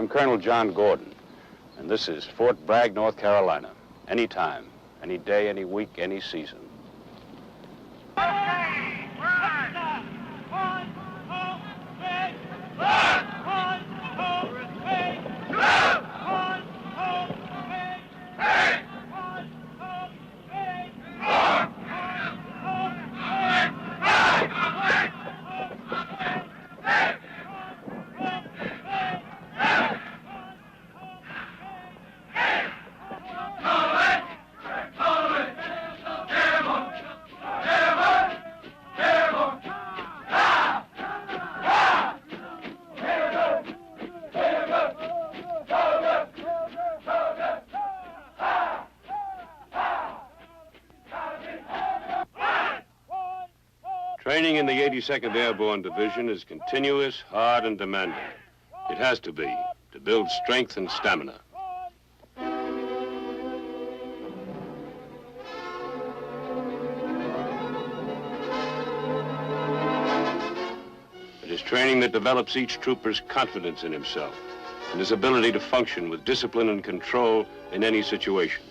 I'm Colonel John Gordon, and this is Fort Bragg, North Carolina. Anytime, any day, any week, any season. Training in the 82nd Airborne Division is continuous, hard, and demanding. It has to be, to build strength and stamina. It is training that develops each trooper's confidence in himself and his ability to function with discipline and control in any situation.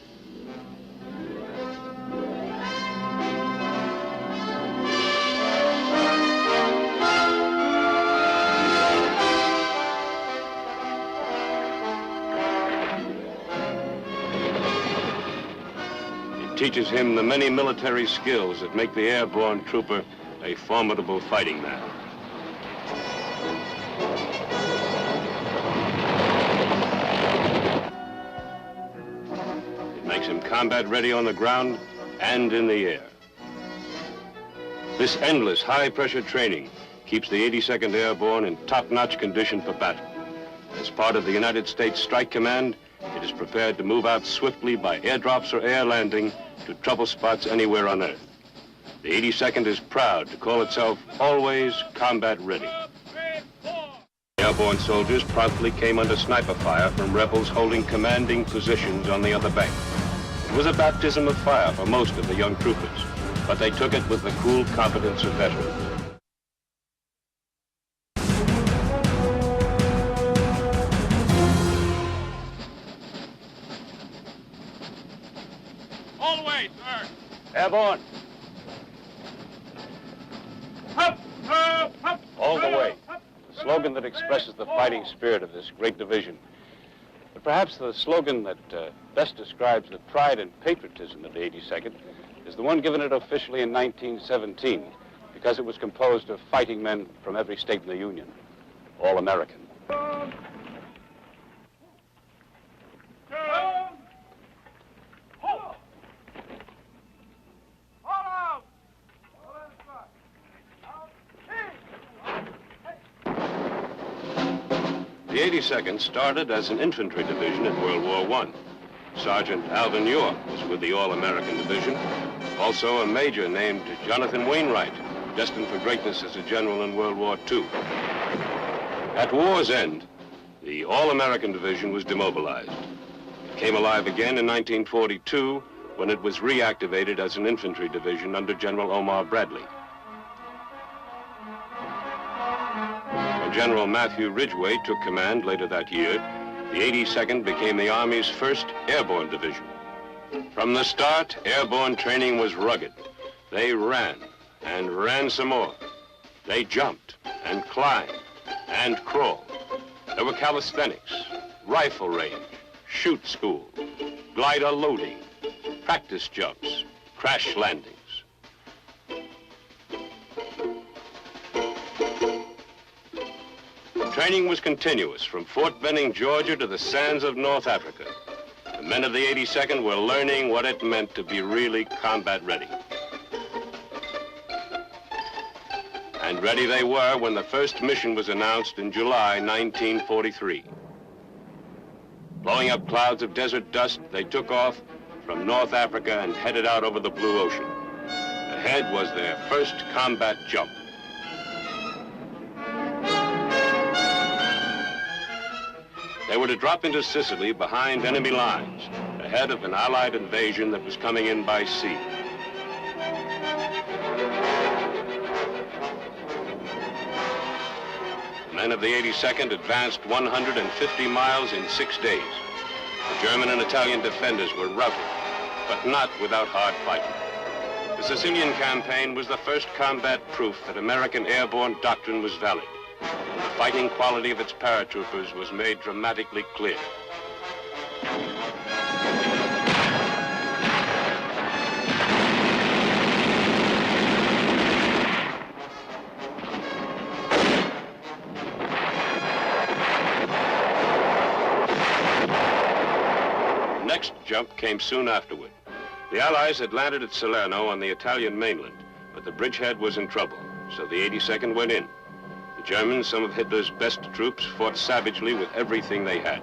Teaches him the many military skills that make the airborne trooper a formidable fighting man. It makes him combat ready on the ground and in the air. This endless high-pressure training keeps the 82nd Airborne in top-notch condition for battle. As part of the United States Strike Command, it is prepared to move out swiftly by airdrops or air landing to trouble spots anywhere on Earth. The 82nd is proud to call itself always combat ready. Airborne soldiers promptly came under sniper fire from rebels holding commanding positions on the other bank. It was a baptism of fire for most of the young troopers, but they took it with the cool confidence of veterans. All the way, sir. Airborne. Up, up, up. All the way. The slogan that expresses the fighting spirit of this great division. But perhaps the slogan that best describes the pride and patriotism of the 82nd is the one given it officially in 1917, because it was composed of fighting men from every state in the Union, all American. The 82nd started as an infantry division in World War I. Sergeant Alvin York was with the All-American Division. Also a major named Jonathan Wainwright, destined for greatness as a general in World War II. At war's end, the All-American Division was demobilized. It came alive again in 1942 when it was reactivated as an infantry division under General Omar Bradley. General Matthew Ridgway took command later that year, the 82nd became the Army's first airborne division. From the start, airborne training was rugged. They ran and ran some more. They jumped and climbed and crawled. There were calisthenics, rifle range, shoot school, glider loading, practice jumps, crash landings. Training was continuous from Fort Benning, Georgia to the sands of North Africa. The men of the 82nd were learning what it meant to be really combat ready. And ready they were when the first mission was announced in July 1943. Blowing up clouds of desert dust, they took off from North Africa and headed out over the blue ocean. Ahead was their first combat jump. They were to drop into Sicily behind enemy lines, ahead of an Allied invasion that was coming in by sea. The men of the 82nd advanced 150 miles in 6 days. The German and Italian defenders were routed, but not without hard fighting. The Sicilian campaign was the first combat proof that American airborne doctrine was valid, and the fighting quality of its paratroopers was made dramatically clear. The next jump came soon afterward. The Allies had landed at Salerno on the Italian mainland, but the bridgehead was in trouble, so the 82nd went in. The Germans, some of Hitler's best troops, fought savagely with everything they had.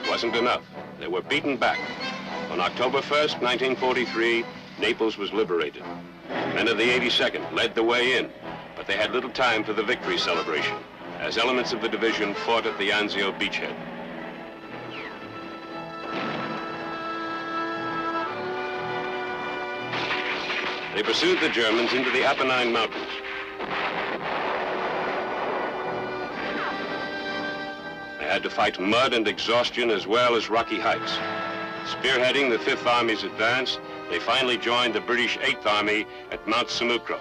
It wasn't enough. They were beaten back. On October 1st, 1943, Naples was liberated. Men of the 82nd led the way in, but they had little time for the victory celebration, as elements of the division fought at the Anzio beachhead. They pursued the Germans into the Apennine Mountains. They had to fight mud and exhaustion as well as rocky heights. Spearheading the 5th Army's advance, they finally joined the British 8th Army at Mount Sammucro.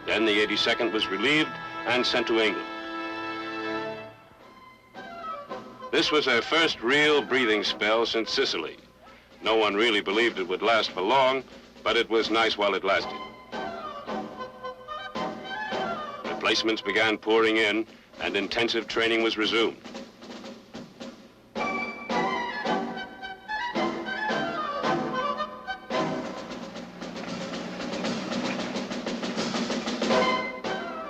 Then the 82nd was relieved and sent to England. This was their first real breathing spell since Sicily. No one really believed it would last for long, but it was nice while it lasted. Replacements began pouring in, and intensive training was resumed.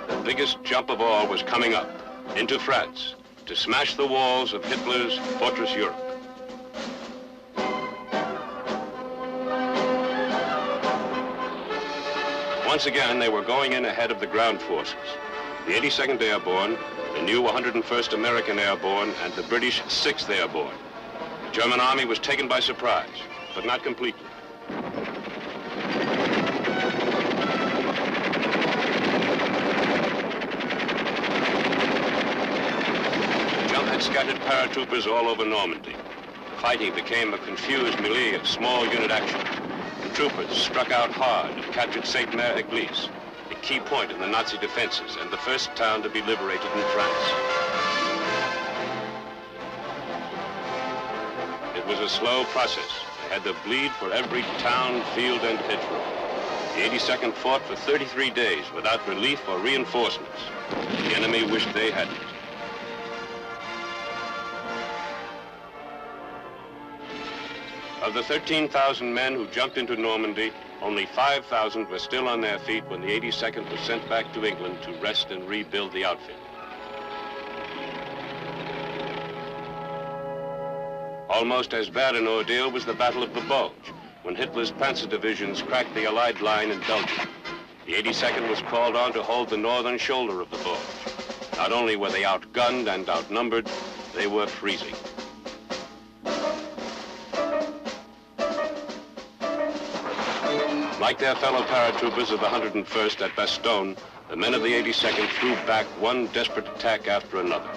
The biggest jump of all was coming up, into France, to smash the walls of Hitler's fortress Europe. Once again, they were going in ahead of the ground forces. The 82nd Airborne, the new 101st American Airborne, and the British 6th Airborne. The German army was taken by surprise, but not completely. The jump had scattered paratroopers all over Normandy. The fighting became a confused melee of small unit action. The troopers struck out hard and captured Sainte-Mère-Église, a key point in the Nazi defenses and the first town to be liberated in France. It was a slow process. They had to bleed for every town, field, and hedgerow. The 82nd fought for 33 days without relief or reinforcements. The enemy wished they hadn't. Of the 13,000 men who jumped into Normandy, only 5,000 were still on their feet when the 82nd was sent back to England to rest and rebuild the outfit. Almost as bad an ordeal was the Battle of the Bulge, when Hitler's Panzer divisions cracked the Allied line in Belgium. The 82nd was called on to hold the northern shoulder of the Bulge. Not only were they outgunned and outnumbered, they were freezing. Like their fellow paratroopers of the 101st at Bastogne, the men of the 82nd threw back one desperate attack after another.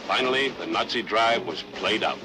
Finally, the Nazi drive was played out.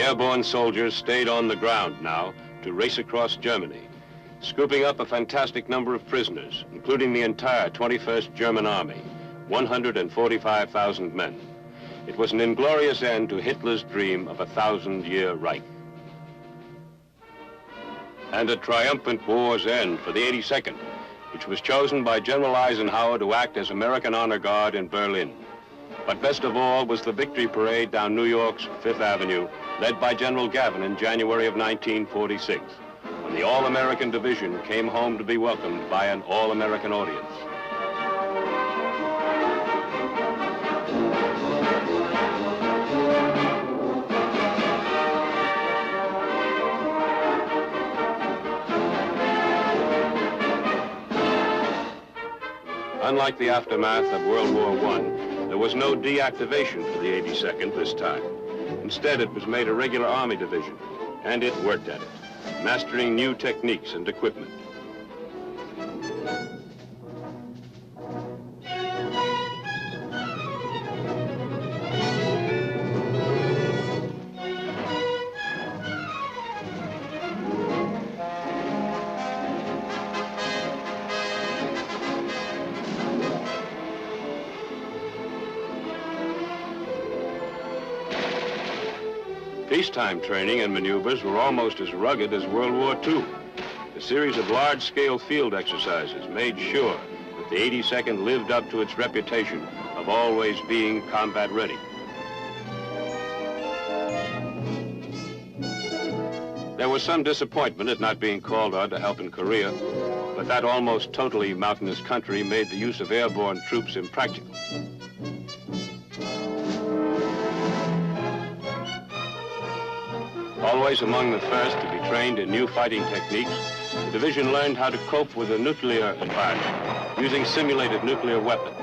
Airborne soldiers stayed on the ground now to race across Germany, scooping up a fantastic number of prisoners, including the entire 21st German Army, 145,000 men. It was an inglorious end to Hitler's dream of a 1,000-year Reich. And a triumphant war's end for the 82nd, which was chosen by General Eisenhower to act as American Honor Guard in Berlin. But best of all was the victory parade down New York's Fifth Avenue, led by General Gavin in January of 1946, when the All-American Division came home to be welcomed by an all-American audience. Unlike the aftermath of World War I, there was no deactivation for the 82nd this time. Instead, it was made a regular Army division, and it worked at it, mastering new techniques and equipment. Peacetime training and maneuvers were almost as rugged as World War II. A series of large-scale field exercises made sure that the 82nd lived up to its reputation of always being combat ready. There was some disappointment at not being called on to help in Korea, but that almost totally mountainous country made the use of airborne troops impractical. Always among the first to be trained in new fighting techniques, the division learned how to cope with a nuclear environment using simulated nuclear weapons.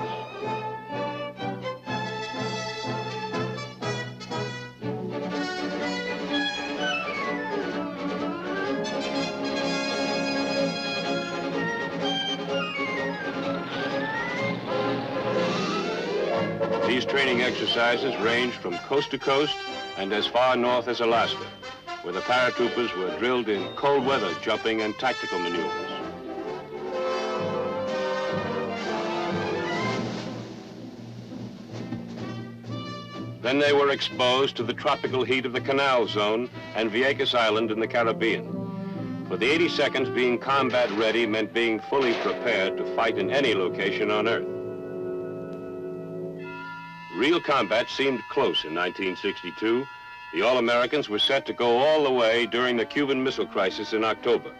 These training exercises ranged from coast to coast and as far north as Alaska, where the paratroopers were drilled in cold weather jumping and tactical maneuvers. Then they were exposed to the tropical heat of the Canal Zone and Vieques Island in the Caribbean. For the 82nd, being combat ready meant being fully prepared to fight in any location on Earth. Real combat seemed close in 1962. The All-Americans were set to go all the way during the Cuban Missile Crisis in October.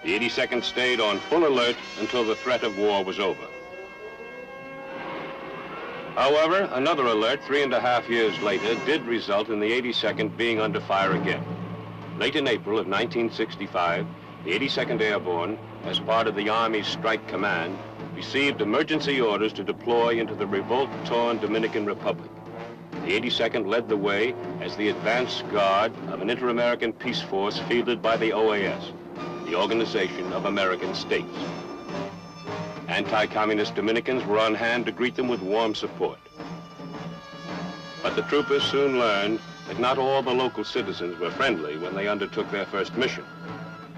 The 82nd stayed on full alert until the threat of war was over. However, another alert 3.5 years later did result in the 82nd being under fire again. Late in April of 1965, the 82nd Airborne, as part of the Army's Strike Command, received emergency orders to deploy into the revolt-torn Dominican Republic. The 82nd led the way as the advance guard of an inter-American peace force fielded by the OAS, the Organization of American States. Anti-communist Dominicans were on hand to greet them with warm support. But the troopers soon learned that not all the local citizens were friendly when they undertook their first mission.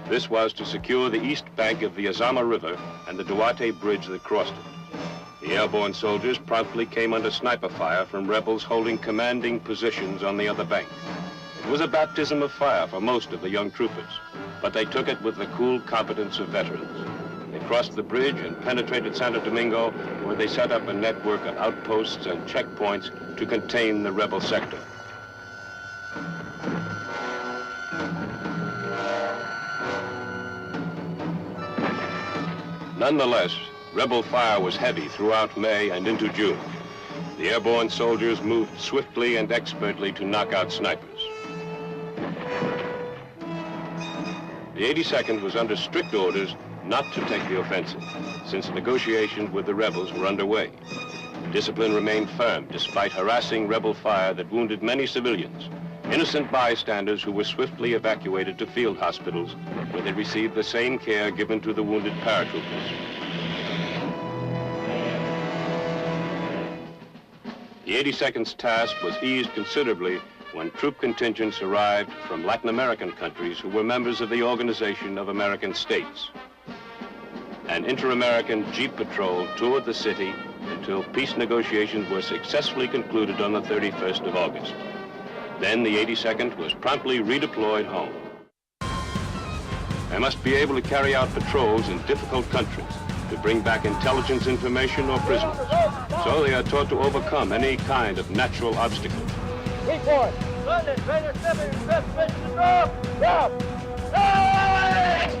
This was to secure the east bank of the Azama River and the Duarte Bridge that crossed it. The airborne soldiers promptly came under sniper fire from rebels holding commanding positions on the other bank. It was a baptism of fire for most of the young troopers, but they took it with the cool competence of veterans. They crossed the bridge and penetrated Santo Domingo, where they set up a network of outposts and checkpoints to contain the rebel sector. Nonetheless, rebel fire was heavy throughout May and into June. The airborne soldiers moved swiftly and expertly to knock out snipers. The 82nd was under strict orders not to take the offensive, since negotiations with the rebels were underway. The discipline remained firm despite harassing rebel fire that wounded many civilians, innocent bystanders who were swiftly evacuated to field hospitals, where they received the same care given to the wounded paratroopers. The 82nd's task was eased considerably when troop contingents arrived from Latin American countries who were members of the Organization of American States. An inter-American Jeep patrol toured the city until peace negotiations were successfully concluded on the 31st of August. Then the 82nd was promptly redeployed home. They must be able to carry out patrols in difficult countries to bring back intelligence information or prisoners. So they are taught to overcome any kind of natural obstacle. Report. London, Raider 7, request permission to drop. Drop. Hey!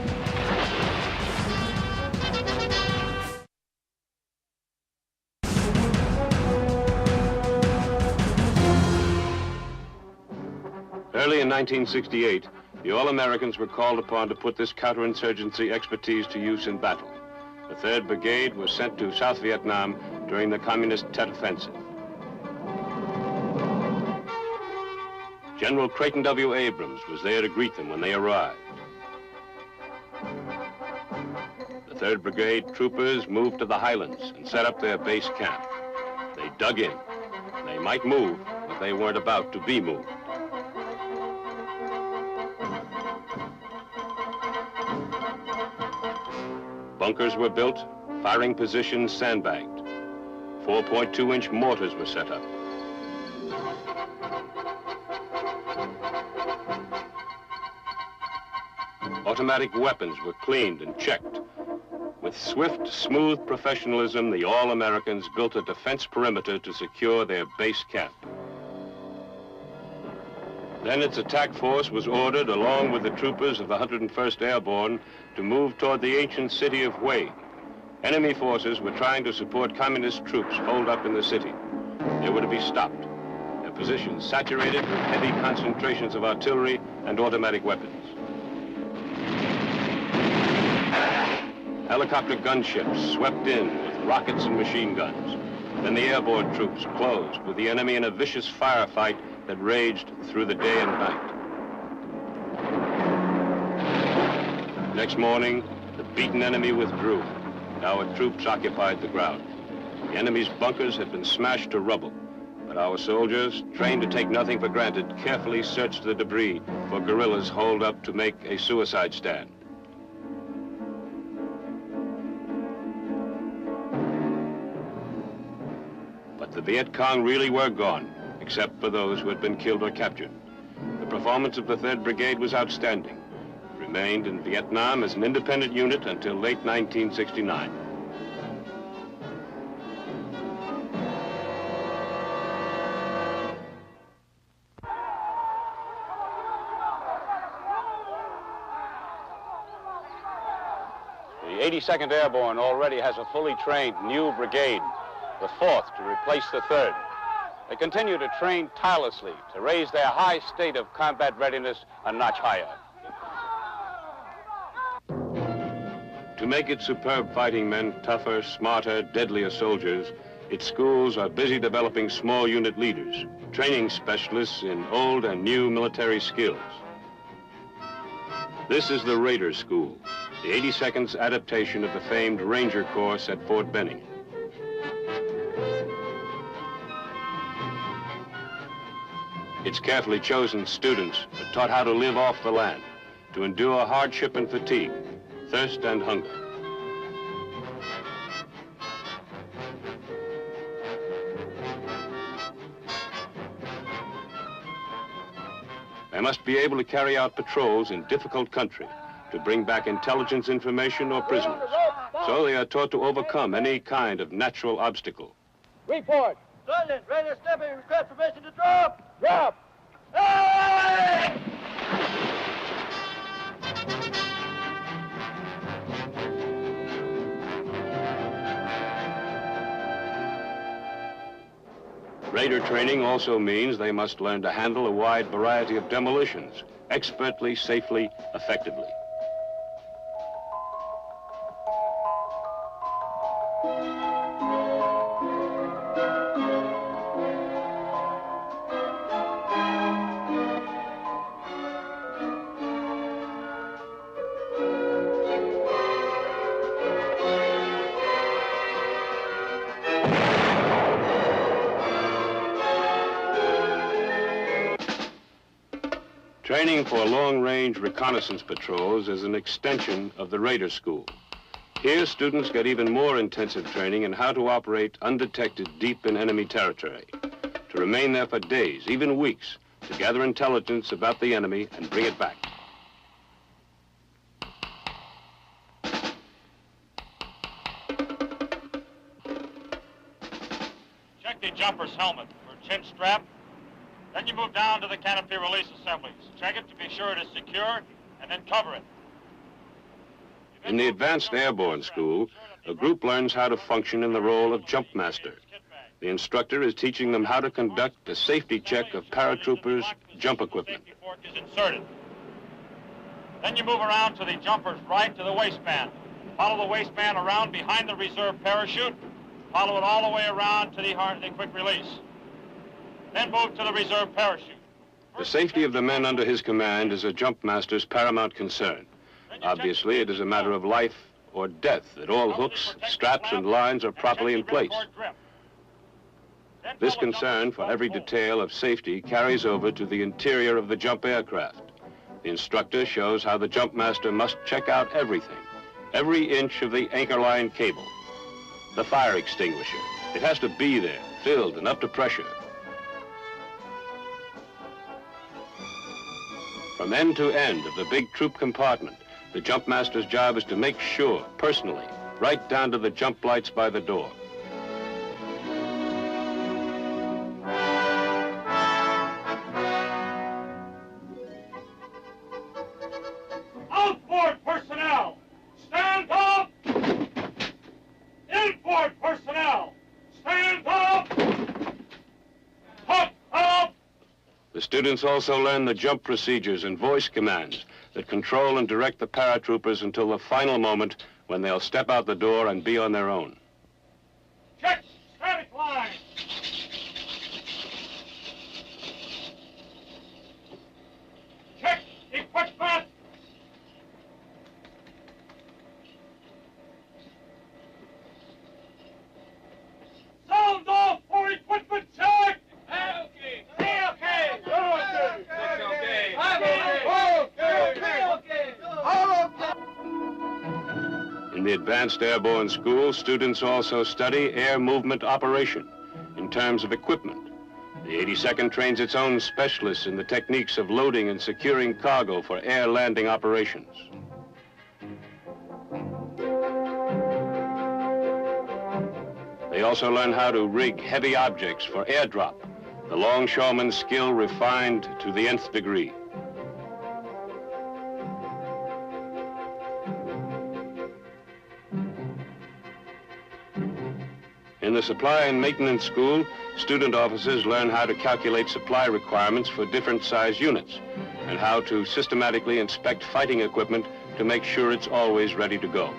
Early in 1968, the All-Americans were called upon to put this counterinsurgency expertise to use in battle. The 3rd Brigade was sent to South Vietnam during the Communist Tet Offensive. General Creighton W. Abrams was there to greet them when they arrived. The 3rd Brigade troopers moved to the highlands and set up their base camp. They dug in. They might move, but they weren't about to be moved. Bunkers were built, firing positions sandbagged. 4.2-inch mortars were set up. Automatic weapons were cleaned and checked. With swift, smooth professionalism, the All-Americans built a defense perimeter to secure their base camp. Then its attack force was ordered, along with the troopers of the 101st Airborne, to move toward the ancient city of Hue. Enemy forces were trying to support communist troops holed up in the city. They were to be stopped, their positions saturated with heavy concentrations of artillery and automatic weapons. Helicopter gunships swept in with rockets and machine guns. Then the airborne troops closed with the enemy in a vicious firefight that raged through the day and night. Next morning, the beaten enemy withdrew. Our troops occupied the ground. The enemy's bunkers had been smashed to rubble, but our soldiers, trained to take nothing for granted, carefully searched the debris for guerrillas holed up to make a suicide stand. But the Viet Cong really were gone, except for those who had been killed or captured. The performance of the 3rd Brigade was outstanding. It remained in Vietnam as an independent unit until late 1969. The 82nd Airborne already has a fully trained new brigade, the 4th to replace the 3rd. They continue to train tirelessly to raise their high state of combat readiness a notch higher. To make its superb fighting men tougher, smarter, deadlier soldiers, its schools are busy developing small unit leaders, training specialists in old and new military skills. This is the Raider School, the 82nd's adaptation of the famed Ranger course at Fort Benning. Its carefully chosen students are taught how to live off the land, to endure hardship and fatigue, thirst and hunger. They must be able to carry out patrols in difficult country to bring back intelligence information or prisoners. So they are taught to overcome any kind of natural obstacle. Report. London, Raider 7, request permission to drop. Drop. Hey! Raider training also means they must learn to handle a wide variety of demolitions, expertly, safely, effectively. Training for long-range reconnaissance patrols is an extension of the Raider School. Here, students get even more intensive training in how to operate undetected deep in enemy territory, to remain there for days, even weeks, to gather intelligence about the enemy and bring it back. Check the jumper's helmet for chin strap. Then you move down to the canopy release assemblies. Check it to be sure it is secure, and then cover it. In the Advanced Airborne School, a group learns how to function in the role of jump master. The instructor is teaching them how to conduct a safety check of paratroopers' jump equipment. Safety fork is inserted. Then you move around to the jumper's right to the waistband. Follow the waistband around behind the reserve parachute. Follow it all the way around to the quick release. Then move to the reserve parachute. The safety of the men under his command is a jump master's paramount concern. Obviously, it is a matter of life or death that all hooks, straps, and lines are properly in place. This concern for every detail of safety carries over to the interior of the jump aircraft. The instructor shows how the jump master must check out everything, every inch of the anchor line cable. The fire extinguisher, it has to be there, filled and up to pressure. From end to end of the big troop compartment, the jump master's job is to make sure, personally, right down to the jump lights by the door. Outboard personnel, stand up! Inboard personnel, stand up! Hook up! The students also learn the jump procedures and voice commands that control and direct the paratroopers until the final moment when they'll step out the door and be on their own. Check static line! Check equipment! Sound off for equipment check! Okay. Okay. In the Advanced Airborne School, students also study air movement operation in terms of equipment. The 82nd trains its own specialists in the techniques of loading and securing cargo for air landing operations. They also learn how to rig heavy objects for airdrop, the longshoreman's skill refined to the nth degree. In the Supply and Maintenance School, student officers learn how to calculate supply requirements for different size units and how to systematically inspect fighting equipment to make sure it's always ready to go.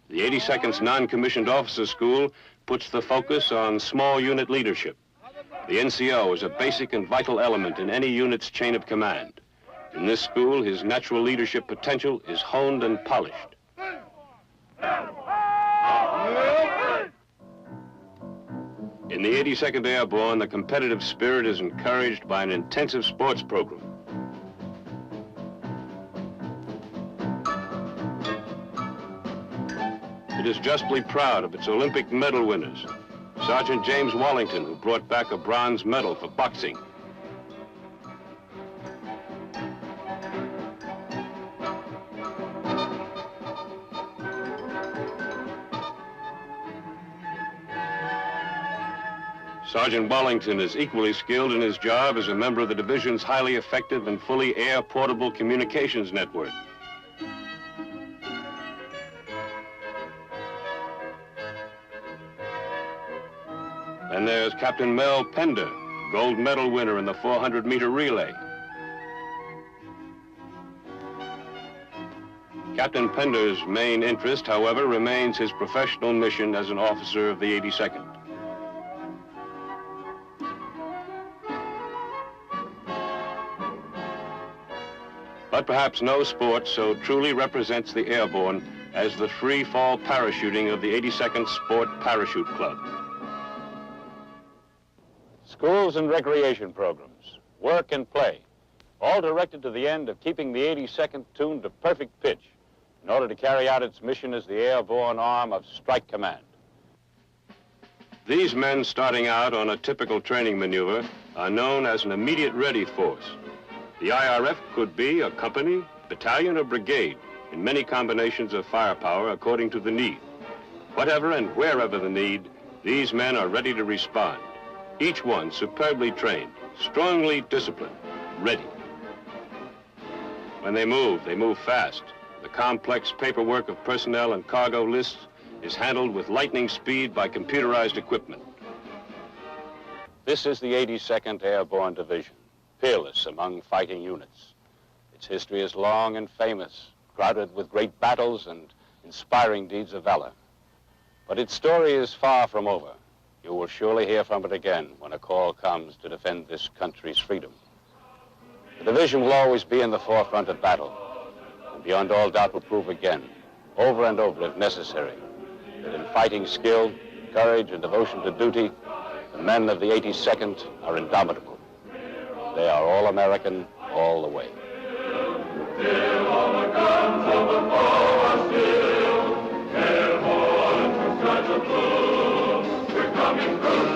The 82nd's non-commissioned officer school puts the focus on small unit leadership. The NCO is a basic and vital element in any unit's chain of command. In this school, his natural leadership potential is honed and polished. In the 82nd Airborne, the competitive spirit is encouraged by an intensive sports program. It is justly proud of its Olympic medal winners. Sergeant James Wallington, who brought back a bronze medal for boxing. Sergeant Wallington is equally skilled in his job as a member of the division's highly effective and fully air-portable communications network. And there's Captain Mel Pender, gold medal winner in the 400-meter relay. Captain Pender's main interest, however, remains his professional mission as an officer of the 82nd. But perhaps no sport so truly represents the airborne as the free fall parachuting of the 82nd Sport Parachute Club. Schools and recreation programs, work and play, all directed to the end of keeping the 82nd tuned to perfect pitch in order to carry out its mission as the airborne arm of Strike Command. These men starting out on a typical training maneuver are known as an immediate ready force. The IRF could be a company, battalion, or brigade in many combinations of firepower according to the need. Whatever and wherever the need, these men are ready to respond. Each one superbly trained, strongly disciplined, ready. When they move fast. The complex paperwork of personnel and cargo lists is handled with lightning speed by computerized equipment. This is the 82nd Airborne Division, peerless among fighting units. Its history is long and famous, crowded with great battles and inspiring deeds of valor. But its story is far from over. You will surely hear from it again when a call comes to defend this country's freedom. The division will always be in the forefront of battle, and beyond all doubt will prove again, over and over if necessary, that in fighting skill, courage, and devotion to duty, the men of the 82nd are indomitable. They are all American, all the way. Still all the guns of the foe are still, airborne to such a bloom. We're coming through.